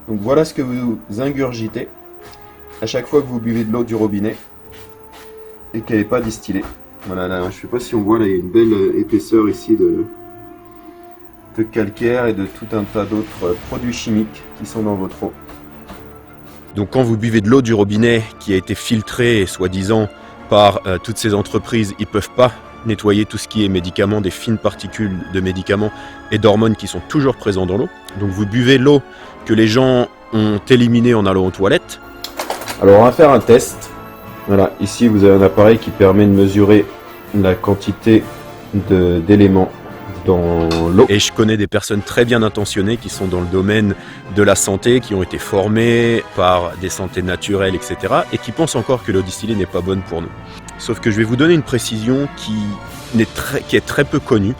Donc voilà ce que vous ingurgitez à chaque fois que vous buvez de l'eau du robinet et qu'elle n'est pas distillée. Voilà, là, je ne sais pas si on voit, là, il y a une belle épaisseur ici de calcaire et de tout un tas d'autres produits chimiques qui sont dans votre eau. Donc quand vous buvez de l'eau du robinet qui a été filtrée, soi-disant, par toutes ces entreprises, ils ne peuvent pas nettoyer tout ce qui est médicaments, des fines particules de médicaments et d'hormones qui sont toujours présents dans l'eau. Donc vous buvez l'eau que les gens ont éliminée en allant aux toilettes. Alors on va faire un test. Voilà, ici vous avez un appareil qui permet de mesurer la quantité d'éléments dans l'eau. Et je connais des personnes très bien intentionnées qui sont dans le domaine de la santé, qui ont été formées par des santé naturelles, etc. et qui pensent encore que l'eau distillée n'est pas bonne pour nous. Sauf que je vais vous donner une précision qui est très peu connue,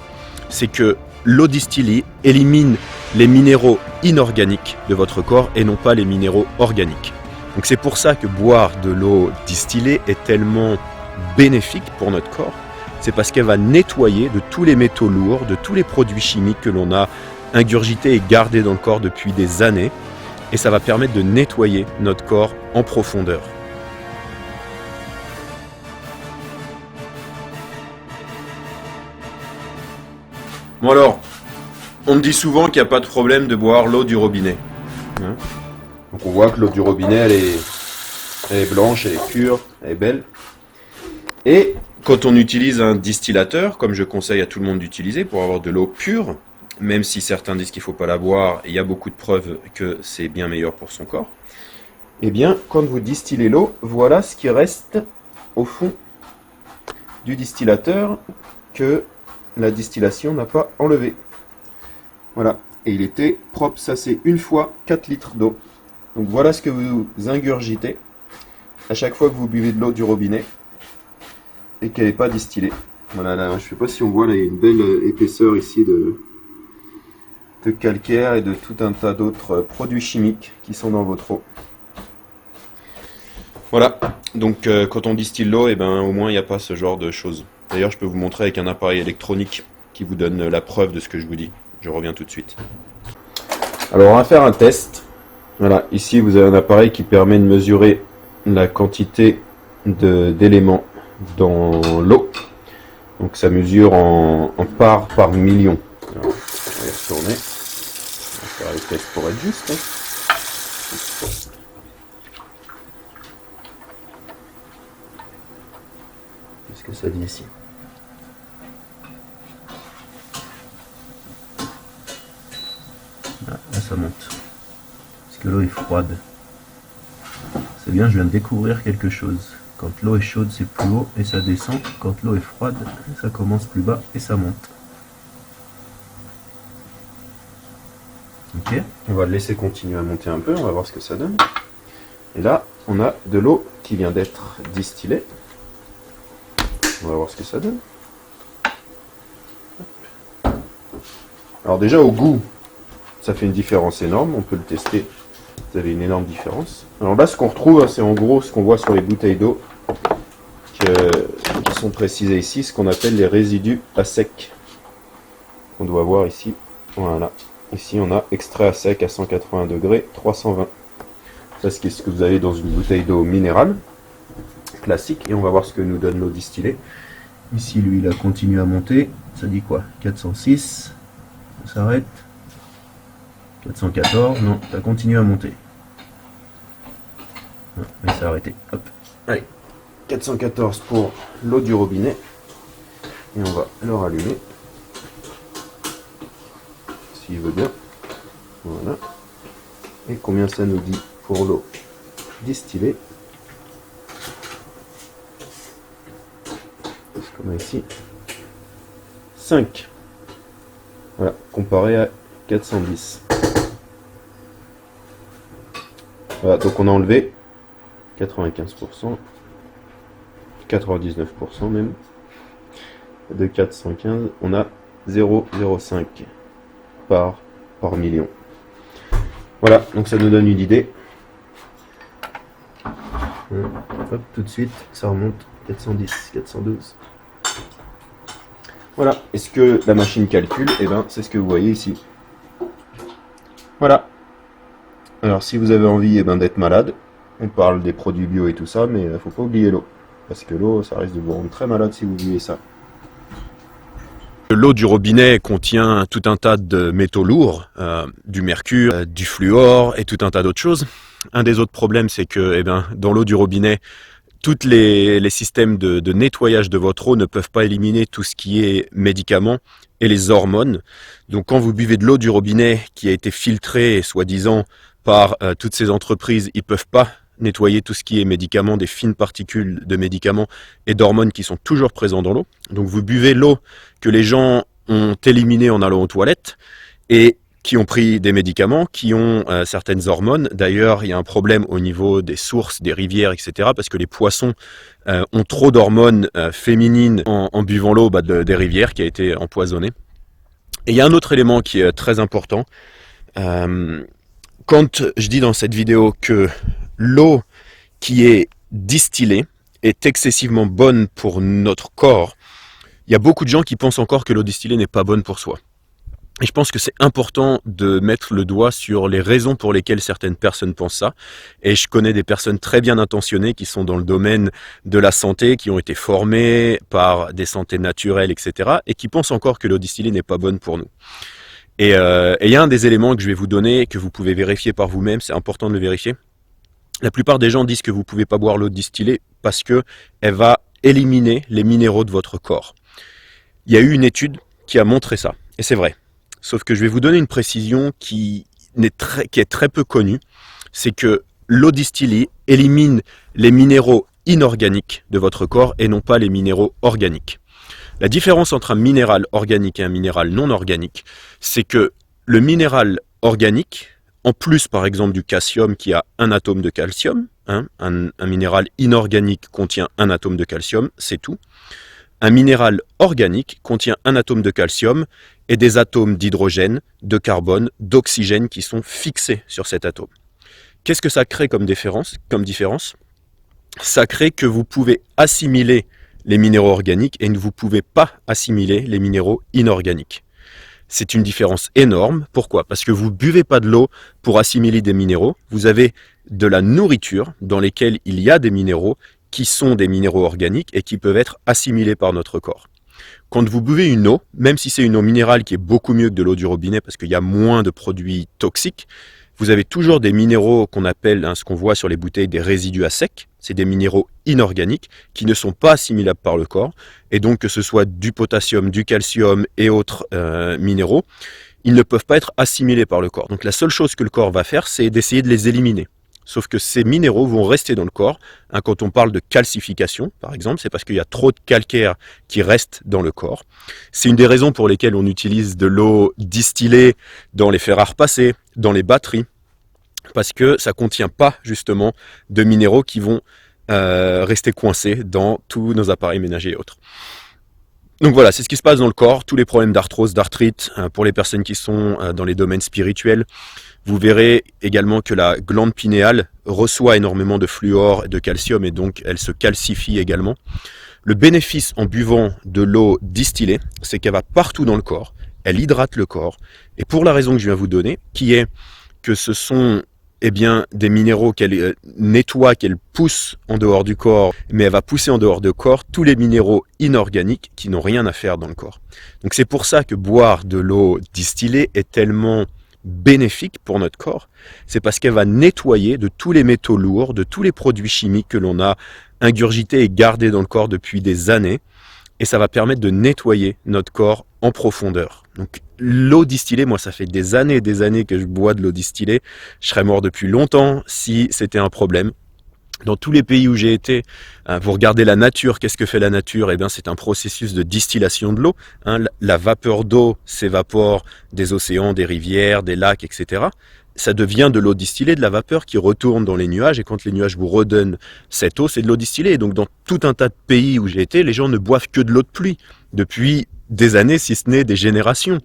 c'est que l'eau distillée élimine les minéraux inorganiques de votre corps et non pas les minéraux organiques. Donc c'est pour ça que boire de l'eau distillée est tellement bénéfique pour notre corps. C'est parce qu'elle va nettoyer de tous les métaux lourds, de tous les produits chimiques que l'on a ingurgités et gardés dans le corps depuis des années. Et ça va permettre de nettoyer notre corps en profondeur. Bon alors, on me dit souvent qu'il n'y a pas de problème de boire l'eau du robinet. Donc on voit que l'eau du robinet, elle est blanche, elle est pure, elle est belle. Et quand on utilise un distillateur, comme je conseille à tout le monde d'utiliser pour avoir de l'eau pure, même si certains disent qu'il ne faut pas la boire, il y a beaucoup de preuves que c'est bien meilleur pour son corps, eh bien, quand vous distillez l'eau, voilà ce qui reste au fond du distillateur que la distillation n'a pas enlevé. Voilà, et il était propre, ça c'est une fois 4 litres d'eau. Donc voilà ce que vous ingurgitez à chaque fois que vous buvez de l'eau du robinet et qu'elle n'est pas distillée. Voilà, là, je ne sais pas si on voit, là, il y a une belle épaisseur ici de calcaire et de tout un tas d'autres produits chimiques qui sont dans votre eau. Voilà, donc quand on distille l'eau, eh ben, au moins il n'y a pas ce genre de choses. D'ailleurs, je peux vous montrer avec un appareil électronique qui vous donne la preuve de ce que je vous dis. Je reviens tout de suite. Alors, on va faire un test. Voilà, ici vous avez un appareil qui permet de mesurer la quantité d'éléments dans l'eau. Donc ça mesure en parts par million. Alors, on va y retourner. On va faire les tests pour être juste. Qu'est-ce que ça dit ici? Ah, là ça monte. Parce que l'eau est froide. C'est bien, je viens de découvrir quelque chose. Quand l'eau est chaude, c'est plus haut et ça descend. Quand l'eau est froide, ça commence plus bas et ça monte. Ok, on va le laisser continuer à monter un peu, on va voir ce que ça donne. Et là, on a de l'eau qui vient d'être distillée. On va voir ce que ça donne. Alors déjà, au goût, ça fait une différence énorme, on peut le tester. Vous avez une énorme différence. Alors là, ce qu'on retrouve, c'est en gros ce qu'on voit sur les bouteilles d'eau qui sont précisées ici, ce qu'on appelle les résidus à sec. On doit voir ici. Voilà. Ici, on a extrait à sec à 180 degrés, 320. Ça, c'est ce que vous avez dans une bouteille d'eau minérale classique. Et on va voir ce que nous donne l'eau distillée. Ici, lui, il a continué à monter. Ça dit quoi? 406. On s'arrête. 414, non, ça continue à monter. Non, mais ça a arrêté. Hop. Allez, 414 pour l'eau du robinet. Et on va le rallumer. S'il veut bien. Voilà. Et combien ça nous dit pour l'eau distillée? Ce qu'on a ici. 5. Voilà, comparé à 410. Voilà, donc on a enlevé 95%, 99% même, de 415, on a 0,05 par million. Voilà, donc ça nous donne une idée. Hop, tout de suite, ça remonte 410, 412. Voilà, et ce que la machine calcule, eh ben, c'est ce que vous voyez ici. Voilà. Alors si vous avez envie d'être malade, on parle des produits bio et tout ça, mais faut pas oublier l'eau. Parce que l'eau, ça risque de vous rendre très malade si vous buvez ça. L'eau du robinet contient tout un tas de métaux lourds, du mercure, du fluor et tout un tas d'autres choses. Un des autres problèmes, c'est que dans l'eau du robinet, tous les systèmes de nettoyage de votre eau ne peuvent pas éliminer tout ce qui est médicaments et les hormones. Donc quand vous buvez de l'eau du robinet qui a été filtrée, soi-disant, par toutes ces entreprises, ils ne peuvent pas nettoyer tout ce qui est médicaments, des fines particules de médicaments et d'hormones qui sont toujours présents dans l'eau. Donc vous buvez l'eau que les gens ont éliminée en allant aux toilettes et qui ont pris des médicaments, qui ont certaines hormones. D'ailleurs, il y a un problème au niveau des sources, des rivières, etc. parce que les poissons ont trop d'hormones féminines en buvant l'eau des rivières qui a été empoisonnée. Et il y a un autre élément qui est très important. Quand je dis dans cette vidéo que l'eau qui est distillée est excessivement bonne pour notre corps, il y a beaucoup de gens qui pensent encore que l'eau distillée n'est pas bonne pour soi. Et je pense que c'est important de mettre le doigt sur les raisons pour lesquelles certaines personnes pensent ça. Et je connais des personnes très bien intentionnées qui sont dans le domaine de la santé, qui ont été formées par des santé naturelles, etc. et qui pensent encore que l'eau distillée n'est pas bonne pour nous. Et il y a un des éléments que je vais vous donner, que vous pouvez vérifier par vous-même, c'est important de le vérifier. La plupart des gens disent que vous ne pouvez pas boire l'eau distillée parce qu'elle va éliminer les minéraux de votre corps. Il y a eu une étude qui a montré ça, et c'est vrai. Sauf que je vais vous donner une précision qui est très peu connue, c'est que l'eau distillée élimine les minéraux inorganiques de votre corps et non pas les minéraux organiques. La différence entre un minéral organique et un minéral non organique, c'est que le minéral organique, en plus par exemple du calcium qui a un atome de calcium, un minéral inorganique contient un atome de calcium, c'est tout. Un minéral organique contient un atome de calcium et des atomes d'hydrogène, de carbone, d'oxygène qui sont fixés sur cet atome. Qu'est-ce que ça crée comme différence? Ça crée que vous pouvez assimiler les minéraux organiques et ne vous pouvez pas assimiler les minéraux inorganiques. C'est une différence énorme. Pourquoi? Parce que vous ne buvez pas de l'eau pour assimiler des minéraux. Vous avez de la nourriture dans laquelle il y a des minéraux qui sont des minéraux organiques et qui peuvent être assimilés par notre corps. Quand vous buvez une eau, même si c'est une eau minérale qui est beaucoup mieux que de l'eau du robinet parce qu'il y a moins de produits toxiques, vous avez toujours des minéraux qu'on appelle, ce qu'on voit sur les bouteilles, des résidus à sec. C'est des minéraux inorganiques qui ne sont pas assimilables par le corps. Et donc que ce soit du potassium, du calcium et autres minéraux, ils ne peuvent pas être assimilés par le corps. Donc la seule chose que le corps va faire, c'est d'essayer de les éliminer. Sauf que ces minéraux vont rester dans le corps. Quand on parle de calcification, par exemple, c'est parce qu'il y a trop de calcaire qui reste dans le corps. C'est une des raisons pour lesquelles on utilise de l'eau distillée dans les fers à repasser, dans les batteries, parce que ça ne contient pas justement de minéraux qui vont rester coincés dans tous nos appareils ménagers et autres. Donc voilà, c'est ce qui se passe dans le corps, tous les problèmes d'arthrose, d'arthrite, pour les personnes qui sont dans les domaines spirituels. Vous verrez également que la glande pinéale reçoit énormément de fluor et de calcium et donc elle se calcifie également. Le bénéfice en buvant de l'eau distillée, c'est qu'elle va partout dans le corps, elle hydrate le corps. Et pour la raison que je viens vous donner, qui est que ce sont des minéraux qu'elle nettoie, qu'elle pousse en dehors du corps, mais elle va pousser en dehors du corps tous les minéraux inorganiques qui n'ont rien à faire dans le corps. Donc c'est pour ça que boire de l'eau distillée est tellement bénéfique pour notre corps, c'est parce qu'elle va nettoyer de tous les métaux lourds, de tous les produits chimiques que l'on a ingurgités et gardés dans le corps depuis des années, et ça va permettre de nettoyer notre corps en profondeur. Donc l'eau distillée, moi ça fait des années que je bois de l'eau distillée, je serais mort depuis longtemps si c'était un problème. Dans tous les pays où j'ai été, vous regardez la nature, qu'est-ce que fait la nature? C'est un processus de distillation de l'eau. La vapeur d'eau s'évapore des océans, des rivières, des lacs, etc. Ça devient de l'eau distillée, de la vapeur qui retourne dans les nuages. Et quand les nuages vous redonnent cette eau, c'est de l'eau distillée. Et donc dans tout un tas de pays où j'ai été, les gens ne boivent que de l'eau de pluie depuis des années, si ce n'est des générations.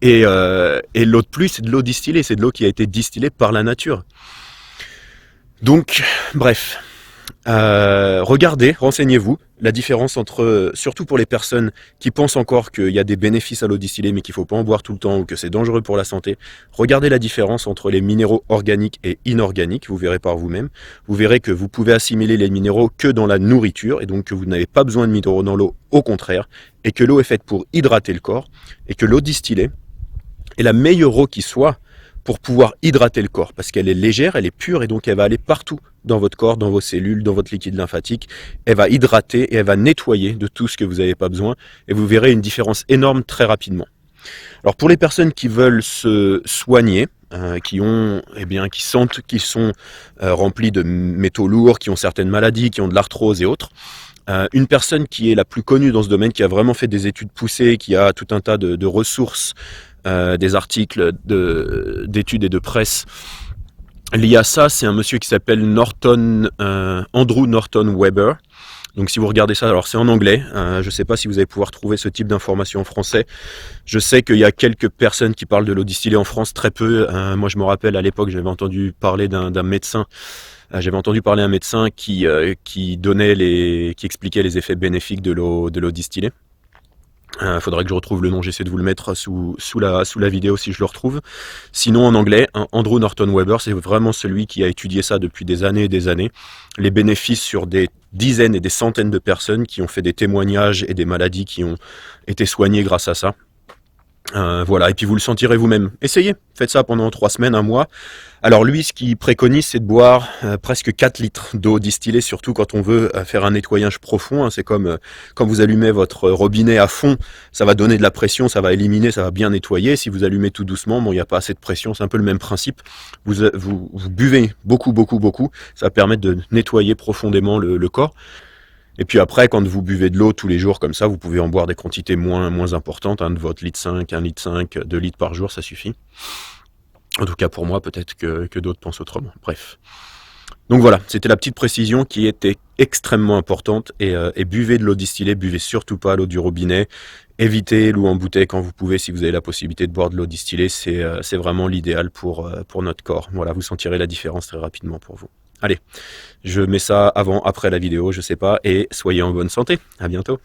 Et l'eau de pluie, c'est de l'eau distillée. C'est de l'eau qui a été distillée par la nature. Donc, bref, Regardez, renseignez-vous, la différence entre, surtout pour les personnes qui pensent encore qu'il y a des bénéfices à l'eau distillée mais qu'il ne faut pas en boire tout le temps ou que c'est dangereux pour la santé. Regardez la différence entre les minéraux organiques et inorganiques, vous verrez par vous-même. Vous verrez que vous pouvez assimiler les minéraux que dans la nourriture et donc que vous n'avez pas besoin de minéraux dans l'eau, au contraire, et que l'eau est faite pour hydrater le corps et que l'eau distillée est la meilleure eau qui soit pour pouvoir hydrater le corps, parce qu'elle est légère, elle est pure, et donc elle va aller partout dans votre corps, dans vos cellules, dans votre liquide lymphatique. Elle va hydrater et elle va nettoyer de tout ce que vous n'avez pas besoin, et vous verrez une différence énorme très rapidement. Alors pour les personnes qui veulent se soigner, qui sentent qu'ils sont remplis de métaux lourds, qui ont certaines maladies, qui ont de l'arthrose et autres, une personne qui est la plus connue dans ce domaine, qui a vraiment fait des études poussées, qui a tout un tas de ressources, des articles d'études et de presse liés à ça, c'est un monsieur qui s'appelle Andrew Norton Weber. Donc si vous regardez ça, alors c'est en anglais, je ne sais pas si vous allez pouvoir trouver ce type d'informations en français. Je sais qu'il y a quelques personnes qui parlent de l'eau distillée en France, très peu. Moi je me rappelle à l'époque, j'avais entendu parler d'un médecin. J'avais entendu parler d'un médecin qui expliquait les effets bénéfiques de l'eau distillée. Faudrait que je retrouve le nom, j'essaie de vous le mettre sous la vidéo si je le retrouve. Sinon en anglais, Andrew Norton Weber, c'est vraiment celui qui a étudié ça depuis des années et des années. Les bénéfices sur des dizaines et des centaines de personnes qui ont fait des témoignages et des maladies qui ont été soignées grâce à ça. Voilà, et puis vous le sentirez vous-même. Essayez, faites ça pendant 3 semaines, 1 mois. Alors lui, ce qu'il préconise, c'est de boire presque 4 litres d'eau distillée, surtout quand on veut faire un nettoyage profond. C'est comme quand vous allumez votre robinet à fond, ça va donner de la pression, ça va éliminer, ça va bien nettoyer. Si vous allumez tout doucement, bon, il n'y a pas assez de pression, c'est un peu le même principe. Vous buvez beaucoup, ça va permettre de nettoyer profondément le corps. Et puis après, quand vous buvez de l'eau tous les jours comme ça, vous pouvez en boire des quantités moins importantes, de votre litre 5, 1 litre 5, 2 litres par jour, ça suffit. En tout cas pour moi, peut-être que d'autres pensent autrement. Bref. Donc voilà, c'était la petite précision qui était extrêmement importante. Et buvez de l'eau distillée, buvez surtout pas l'eau du robinet. Évitez l'eau en bouteille quand vous pouvez, si vous avez la possibilité de boire de l'eau distillée. C'est vraiment l'idéal pour notre corps. Voilà, vous sentirez la différence très rapidement pour vous. Allez, je mets ça avant, après la vidéo, je sais pas, et soyez en bonne santé. À bientôt.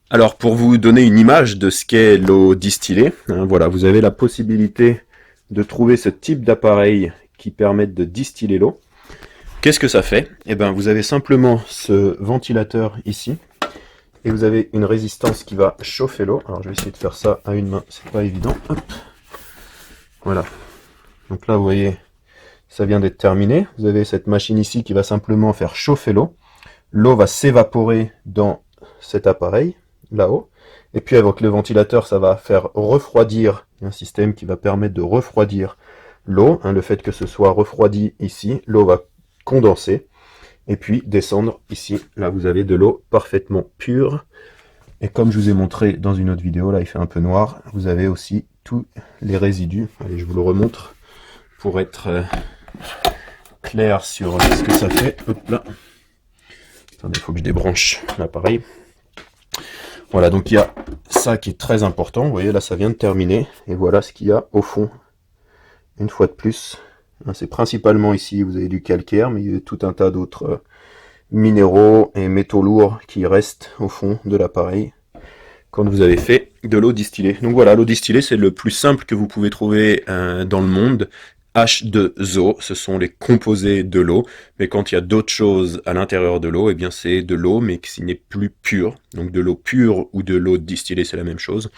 Alors, pour vous donner une image de ce qu'est l'eau distillée, voilà, vous avez la possibilité de trouver ce type d'appareil qui permettent de distiller l'eau. Qu'est-ce que ça fait? Eh bien, vous avez simplement ce ventilateur ici, et vous avez une résistance qui va chauffer l'eau. Alors, je vais essayer de faire ça à une main, c'est pas évident. Hop. Voilà. Donc là, vous voyez, ça vient d'être terminé. Vous avez cette machine ici qui va simplement faire chauffer l'eau. L'eau va s'évaporer dans cet appareil, là-haut. Et puis avec le ventilateur, ça va faire refroidir, un système qui va permettre de refroidir l'eau. Le fait que ce soit refroidi ici, l'eau va condenser. Et puis descendre ici. Là, vous avez de l'eau parfaitement pure. Et comme je vous ai montré dans une autre vidéo, là il fait un peu noir, vous avez aussi tous les résidus. Allez, je vous le remontre pour être clair sur ce que ça fait. Hop là. Attendez, il faut que je débranche l'appareil. Voilà, donc il y a ça qui est très important. Vous voyez, là ça vient de terminer. Et voilà ce qu'il y a au fond. Une fois de plus. C'est principalement ici, vous avez du calcaire, mais il y a tout un tas d'autres minéraux et métaux lourds qui restent au fond de l'appareil quand vous avez fait de l'eau distillée. Donc voilà, l'eau distillée, c'est le plus simple que vous pouvez trouver dans le monde. H2O, ce sont les composés de l'eau, mais quand il y a d'autres choses à l'intérieur de l'eau, eh bien c'est de l'eau, mais qui n'est plus pure. Donc de l'eau pure ou de l'eau distillée, c'est la même chose.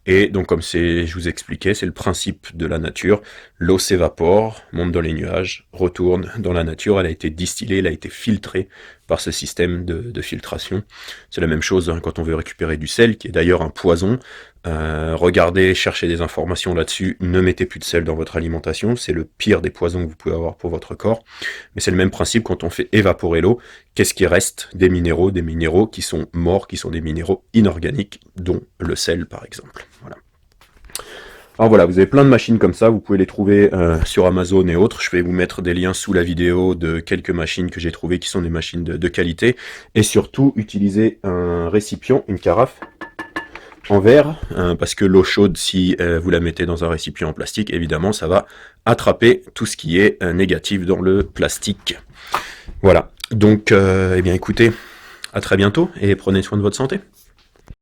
Et donc comme je vous expliquais, c'est le principe de la nature. L'eau s'évapore, monte dans les nuages, retourne dans la nature. Elle a été distillée, elle a été filtrée par ce système de filtration. C'est la même chose quand on veut récupérer du sel, qui est d'ailleurs un poison. Regardez, cherchez des informations là-dessus. Ne mettez plus de sel dans votre alimentation. C'est le pire des poisons que vous pouvez avoir pour votre corps. Mais c'est le même principe quand on fait évaporer l'eau. Qu'est-ce qui reste? Des minéraux qui sont morts, qui sont des minéraux inorganiques, dont le sel par exemple. Voilà. Alors voilà, vous avez plein de machines comme ça, vous pouvez les trouver sur Amazon et autres. Je vais vous mettre des liens sous la vidéo de quelques machines que j'ai trouvées qui sont des machines de qualité. Et surtout, utilisez un récipient, une carafe, en verre, parce que l'eau chaude, si vous la mettez dans un récipient en plastique, évidemment, ça va attraper tout ce qui est négatif dans le plastique. Voilà, donc, eh bien écoutez, à très bientôt et prenez soin de votre santé.